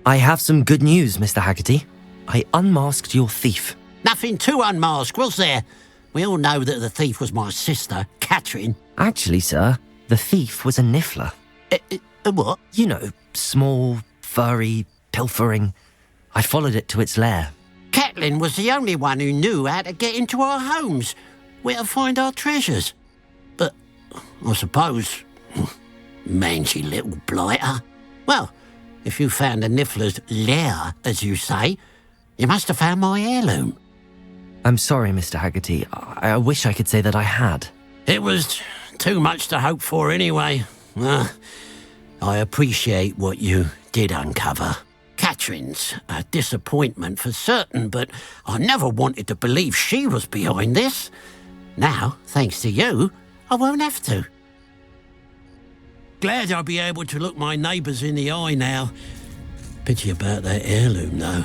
I have some good news, Mr. Haggerty. I unmasked your thief. Nothing to unmask, was there? We all know that the thief was my sister, Catherine. Actually, sir, the thief was a niffler. What? You know, small, furry, pilfering. I followed it to its lair. Catelyn was the only one who knew how to get into our homes, where to find our treasures. But I suppose, mangy little blighter. Well, if you found the niffler's lair, as you say, you must have found my heirloom. I'm sorry, Mr. Haggerty. I wish I could say that I had. It was too much to hope for anyway. I appreciate what you did uncover. Catherine's a disappointment for certain, but I never wanted to believe she was behind this. Now, thanks to you, I won't have to. Glad I'll be able to look my neighbours in the eye now. Pity about that heirloom, though.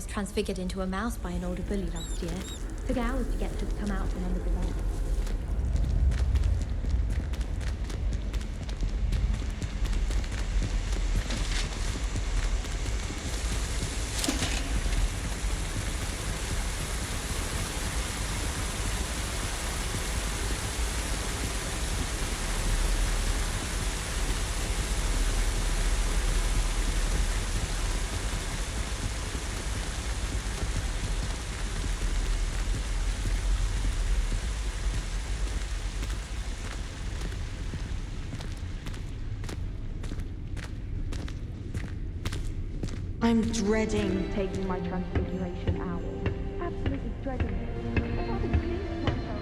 was transfigured into a mouse by an older bully last year. Took hours to get her to come out from under the bed. I'm dreading taking my transfiguration hours. Absolutely dreading it. I can't even think myself.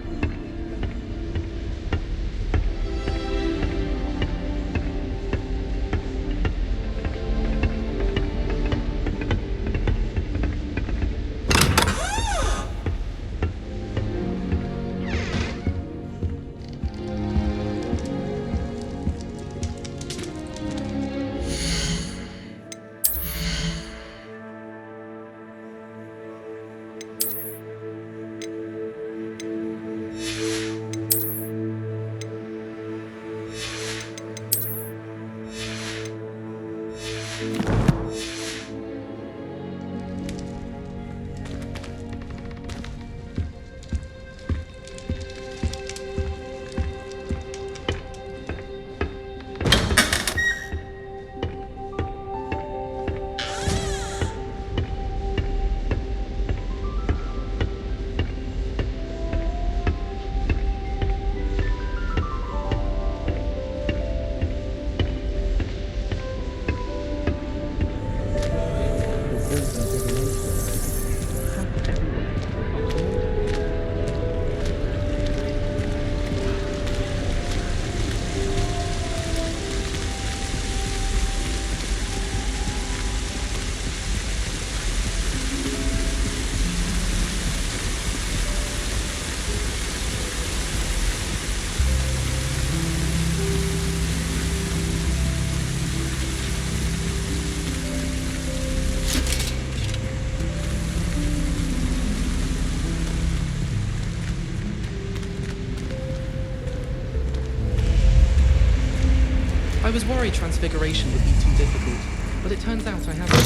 I was worried transfiguration would be too difficult, but it turns out I have a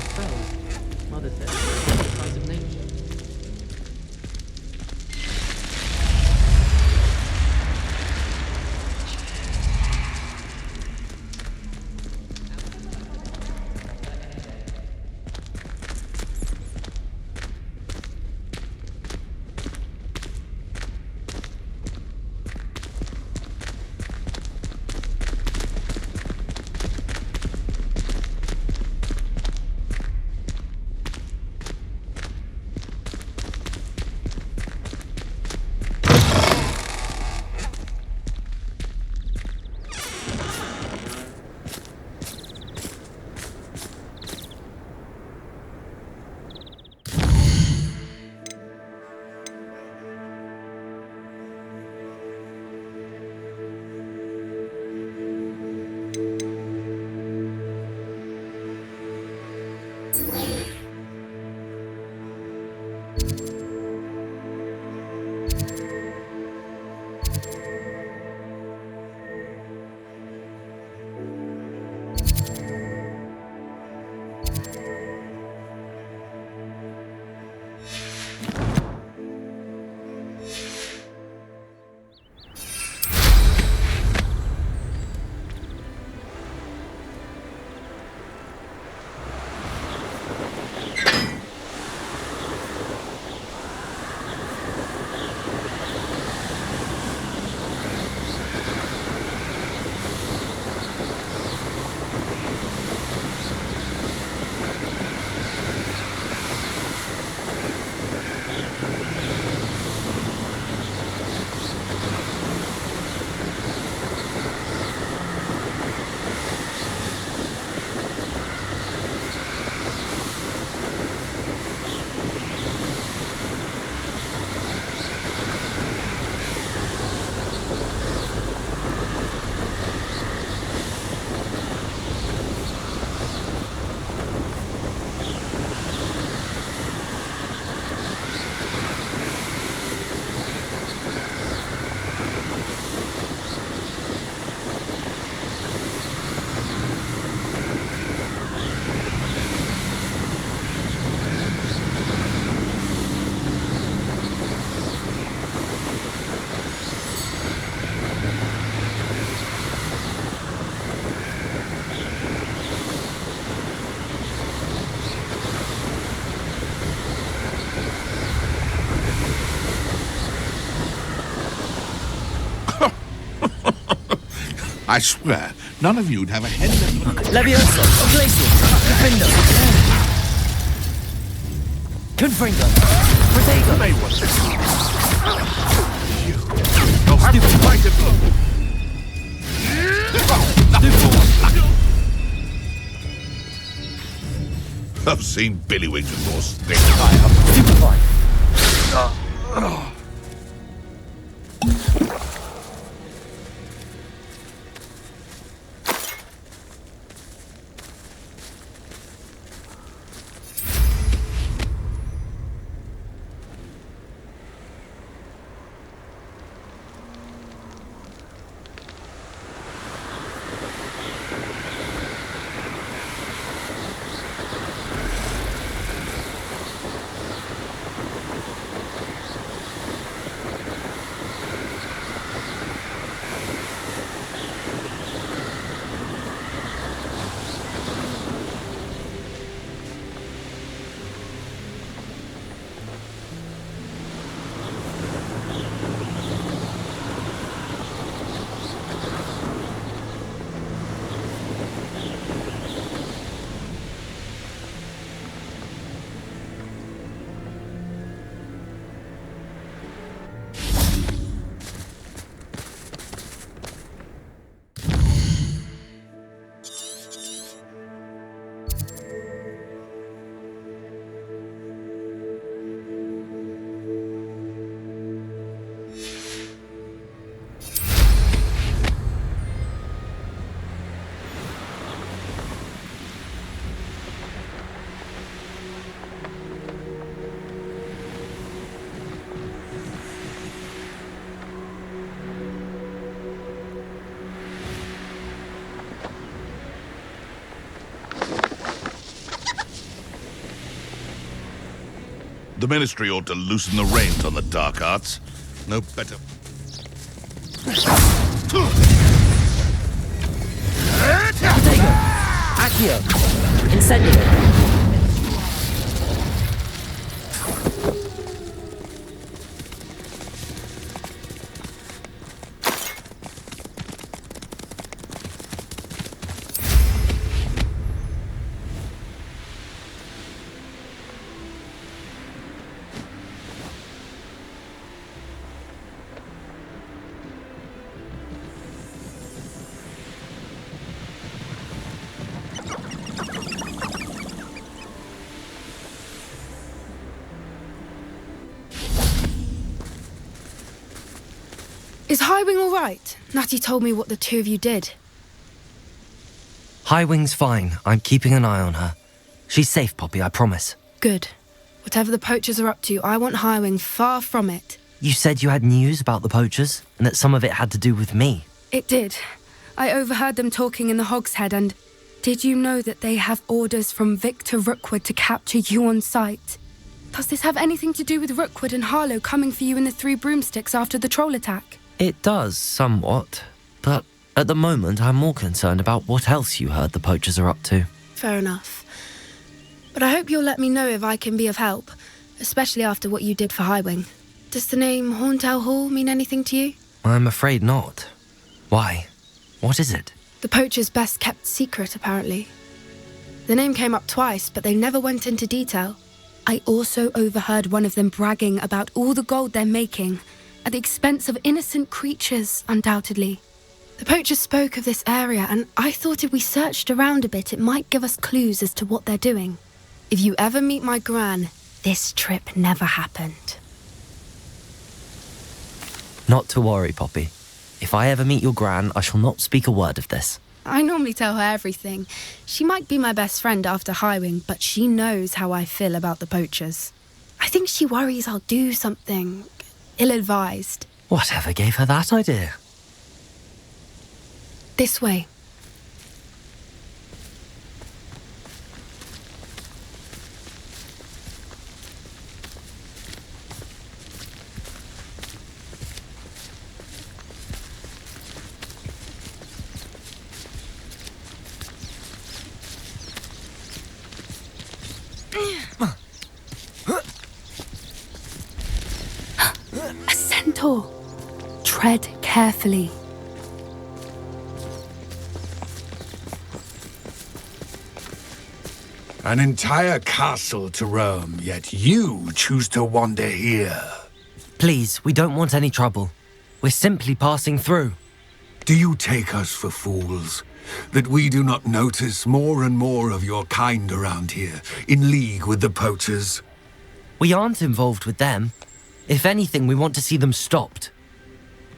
spell. Mother said, it's the size of nature. I swear, none of you'd have a head left. Levioso, Glacial, Defender. Confringo, Protego. They was. You'll have to fight it. I've seen Billywings before. Stick. Stupefy. The Ministry ought to loosen the reins on the dark arts. No better. Protego. Accio. Incendio. Is Highwing all right? Natty told me what the two of you did. Highwing's fine. I'm keeping an eye on her. She's safe, Poppy, I promise. Good. Whatever the poachers are up to, I want Highwing far from it. You said you had news about the poachers, and that some of it had to do with me. It did. I overheard them talking in the Hogshead, and did you know that they have orders from Victor Rookwood to capture you on sight? Does this have anything to do with Rookwood and Harlow coming for you in the Three Broomsticks after the troll attack? It does, somewhat. But at the moment, I'm more concerned about what else you heard the poachers are up to. Fair enough. But I hope you'll let me know if I can be of help, especially after what you did for Highwing. Does the name Horntail Hall mean anything to you? I'm afraid not. Why? What is it? The poachers' best-kept secret, apparently. The name came up twice, but they never went into detail. I also overheard one of them bragging about all the gold they're making, at the expense of innocent creatures, undoubtedly. The poachers spoke of this area, and I thought if we searched around a bit, it might give us clues as to what they're doing. If you ever meet my gran, this trip never happened. Not to worry, Poppy. If I ever meet your gran, I shall not speak a word of this. I normally tell her everything. She might be my best friend after Highwing, but she knows how I feel about the poachers. I think she worries I'll do something ill-advised. Whatever gave her that idea? This way. A centaur. Tread carefully. An entire castle to roam, yet you choose to wander here. Please, we don't want any trouble. We're simply passing through. Do you take us for fools? That we do not notice more and more of your kind around here, in league with the poachers? We aren't involved with them. If anything, we want to see them stopped.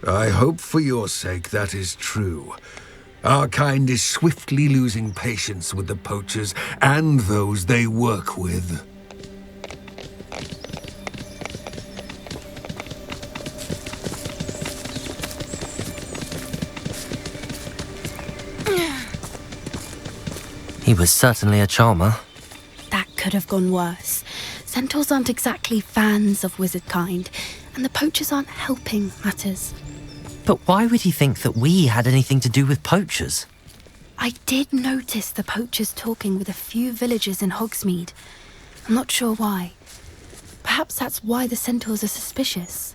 I hope for your sake that is true. Our kind is swiftly losing patience with the poachers and those they work with. He was certainly a charmer. That could have gone worse. Centaurs aren't exactly fans of wizard kind, and the poachers aren't helping matters. But why would he think that we had anything to do with poachers? I did notice the poachers talking with a few villagers in Hogsmeade. I'm not sure why. Perhaps that's why the centaurs are suspicious.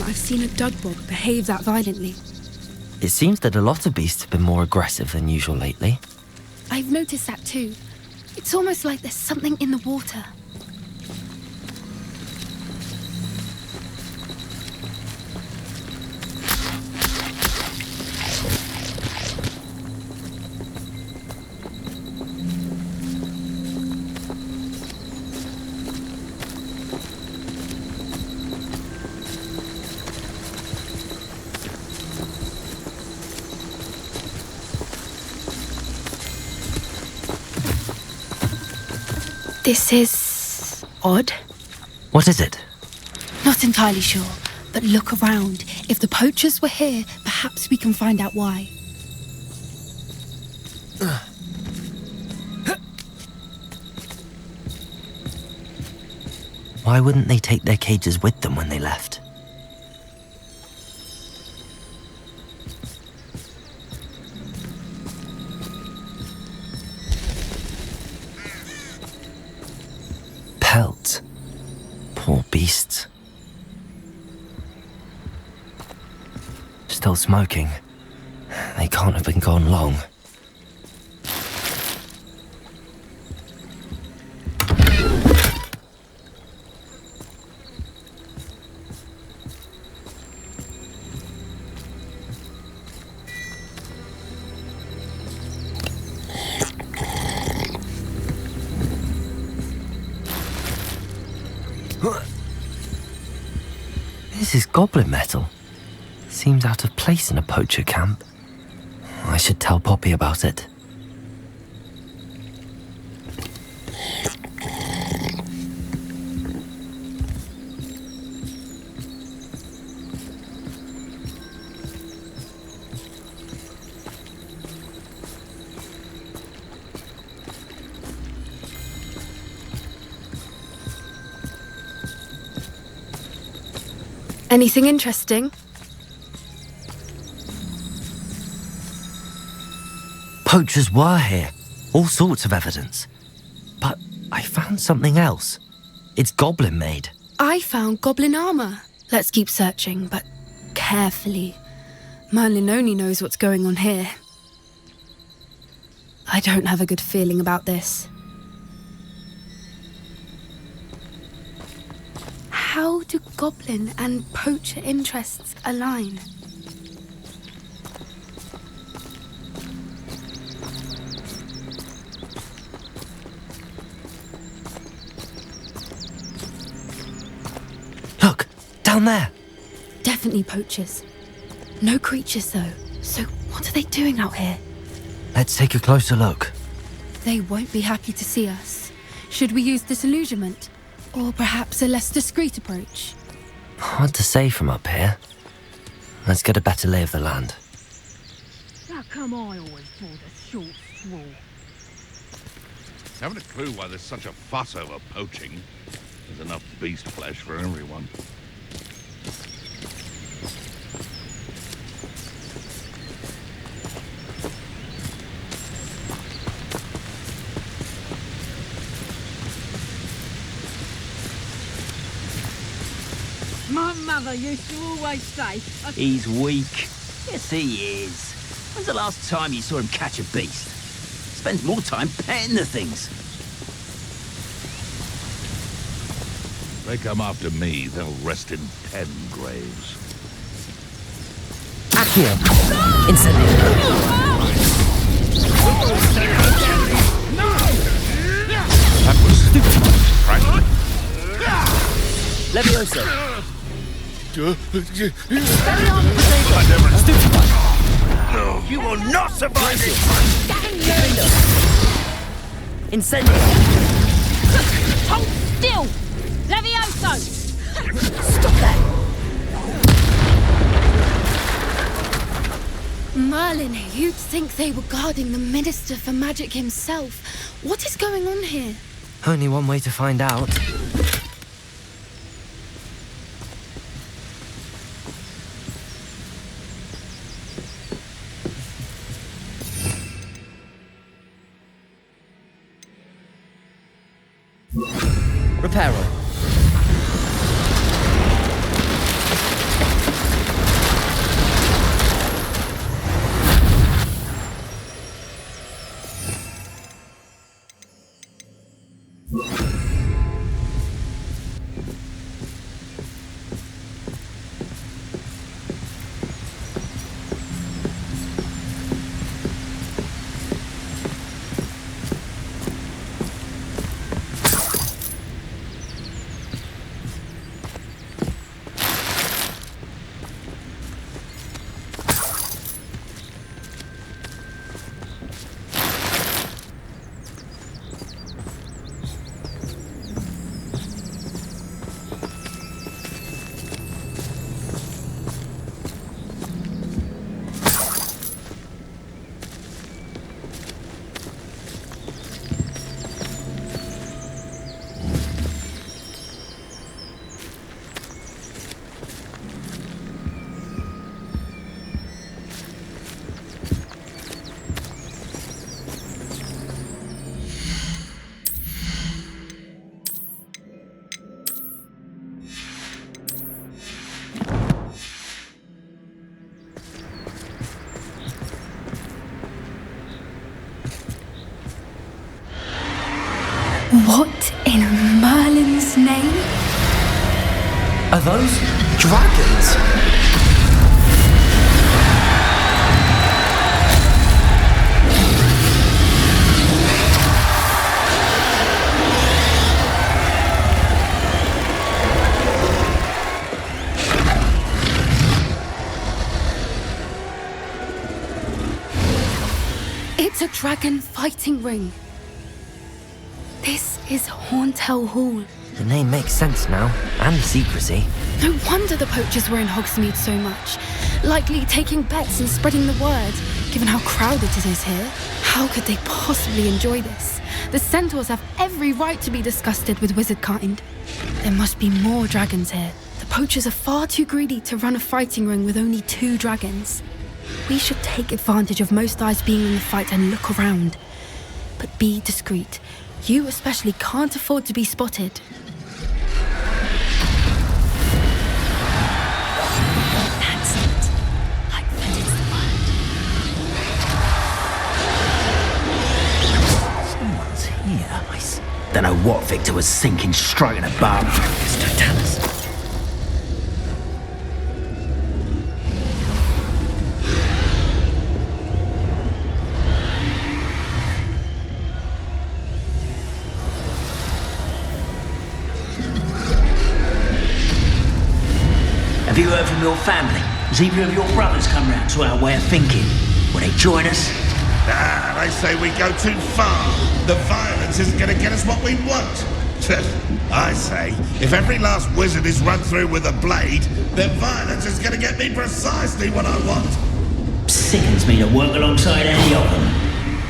I've seen a dugbog behave that violently. It seems that a lot of beasts have been more aggressive than usual lately. I've noticed that too. It's almost like there's something in the water. This is odd. What is it? Not entirely sure, but look around. If the poachers were here, perhaps we can find out why. Why wouldn't they take their cages with them when they left? Pelts. Poor beasts. Still smoking. They can't have been gone long. This is goblin metal. Seems out of place in a poacher camp. I should tell Poppy about it. Anything interesting? Poachers were here. All sorts of evidence. But I found something else. It's goblin made. I found goblin armor. Let's keep searching, but carefully. Merlin only knows what's going on here. I don't have a good feeling about this. How do goblin and poacher interests align? Look, down there. Definitely poachers. No creatures, though. So what are they doing out here? Let's take a closer look. They won't be happy to see us. Should we use disillusionment? Or perhaps a less discreet approach? Hard to say from up here. Let's get a better lay of the land. How come I always draw the short straw? Haven't a clue why there's such a fuss over poaching. There's enough beast flesh for everyone. My mother used to always say... He's weak. Yes, he is. When's the last time you saw him catch a beast? Spends more time petting the things. If they come after me, they'll rest in 10 graves. Accio! Incendio! That was stupid. Frank. Levioso! No, you will not survive this! Incendio! Hold still! Levioso! Stop that! Merlin, you'd think they were guarding the Minister for Magic himself. What is going on here? Only one way to find out. Reparo. What in Merlin's name? Are those dragons? It's a dragon fighting ring. This is Hauntel Hall. The name makes sense now, and the secrecy. No wonder the poachers were in Hogsmeade so much. Likely taking bets and spreading the word, given how crowded it is here. How could they possibly enjoy this? The centaurs have every right to be disgusted with wizard kind. There must be more dragons here. The poachers are far too greedy to run a fighting ring with only 2 dragons. We should take advantage of most eyes being in the fight and look around. But be discreet. You especially can't afford to be spotted. That's it. I bet it's the word. Don't know what Victor was thinking, stroking a bum. It's Totalis. Have you heard from your family? Has either of your brothers come round to our way of thinking? Will they join us? Ah, they say we go too far. The violence isn't going to get us what we want. I say, if every last wizard is run through with a blade, then violence is going to get me precisely what I want. Sickens me to work alongside any of them.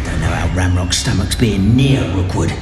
Don't know how Ramrock's stomach's being near Rookwood.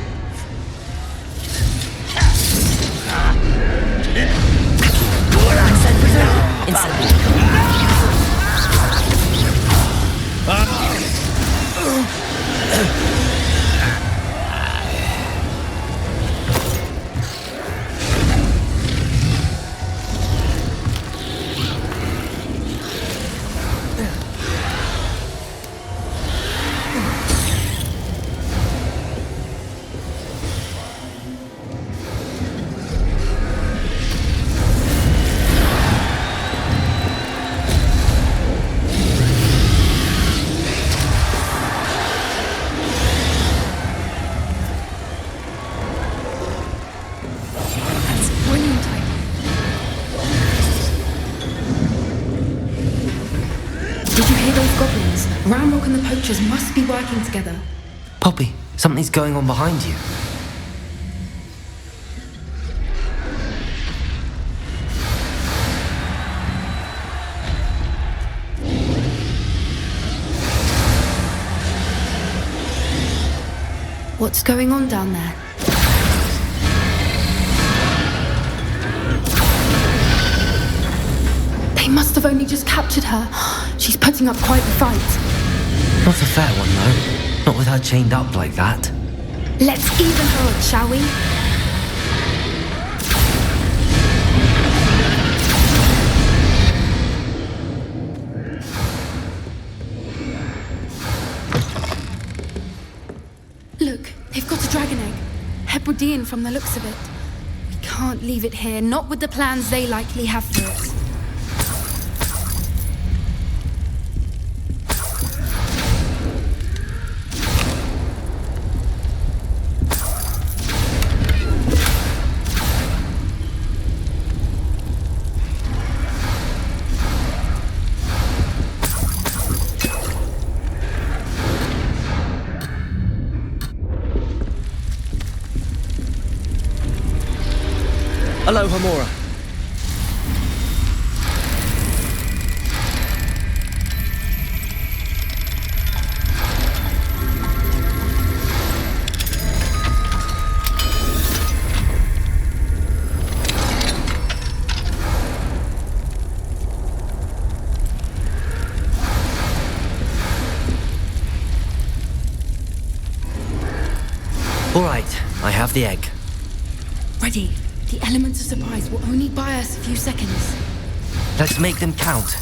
Ramrock and the poachers must be working together. Poppy, something's going on behind you. What's going on down there? They must have only just captured her. She's putting up quite the fight. Not a fair one, though. Not with her chained up like that. Let's even her up, shall we? Look, they've got a dragon egg. Hebridean from the looks of it. We can't leave it here, not with the plans they likely have for it. Hello, Hamora. All right, I have the egg. Ready. The elements of surprise will only buy us a few seconds. Let's make them count.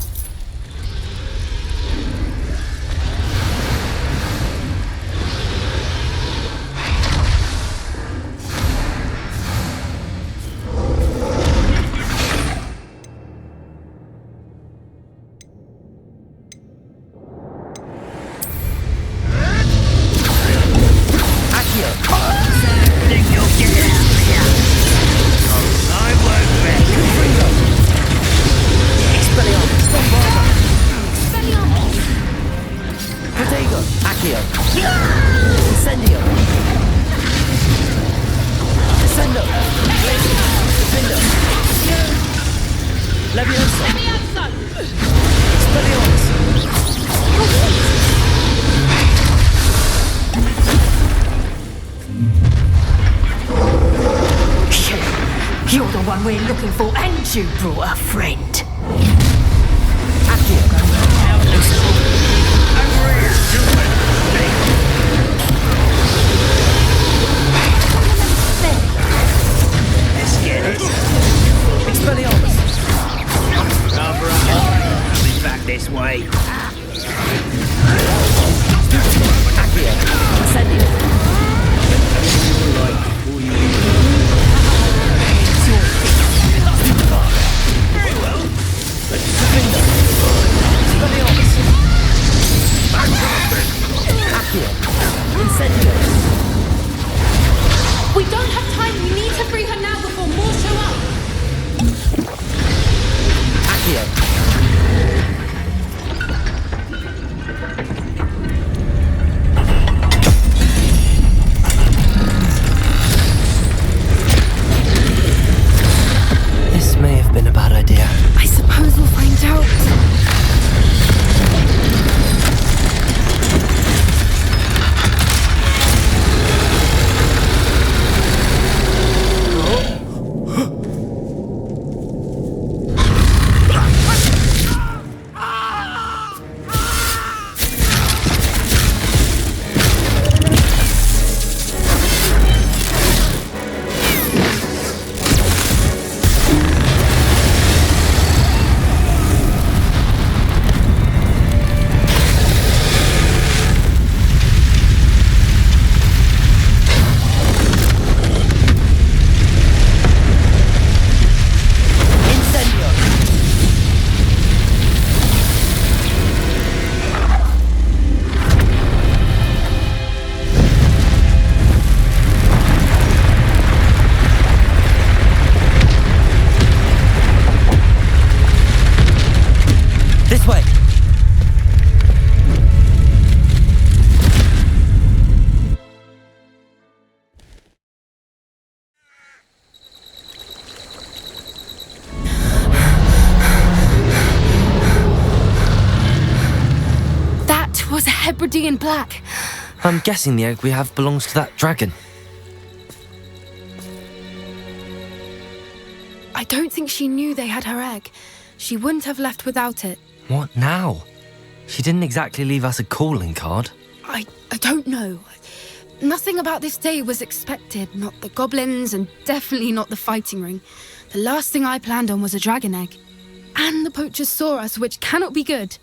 You're the one we're looking for, and you brought a friend. Let's get it. Expelliarmus! Coming back this way. Accio! Ascendio! Like before was a Hebridean black. I'm guessing the egg we have belongs to that dragon. I don't think she knew they had her egg. She wouldn't have left without it. What now? She didn't exactly leave us a calling card. I don't know. Nothing about this day was expected. Not the goblins, and definitely not the fighting ring. The last thing I planned on was a dragon egg. And the poachers saw us, which cannot be good.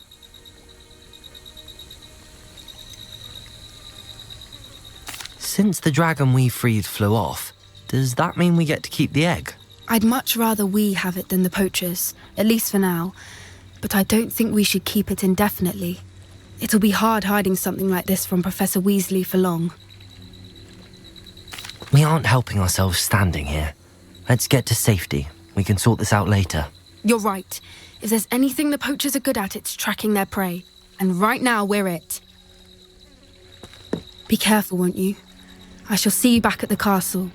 Since the dragon we freed flew off, does that mean we get to keep the egg? I'd much rather we have it than the poachers, at least for now. But I don't think we should keep it indefinitely. It'll be hard hiding something like this from Professor Weasley for long. We aren't helping ourselves standing here. Let's get to safety. We can sort this out later. You're right. If there's anything the poachers are good at, it's tracking their prey. And right now, we're it. Be careful, won't you? I shall see you back at the castle.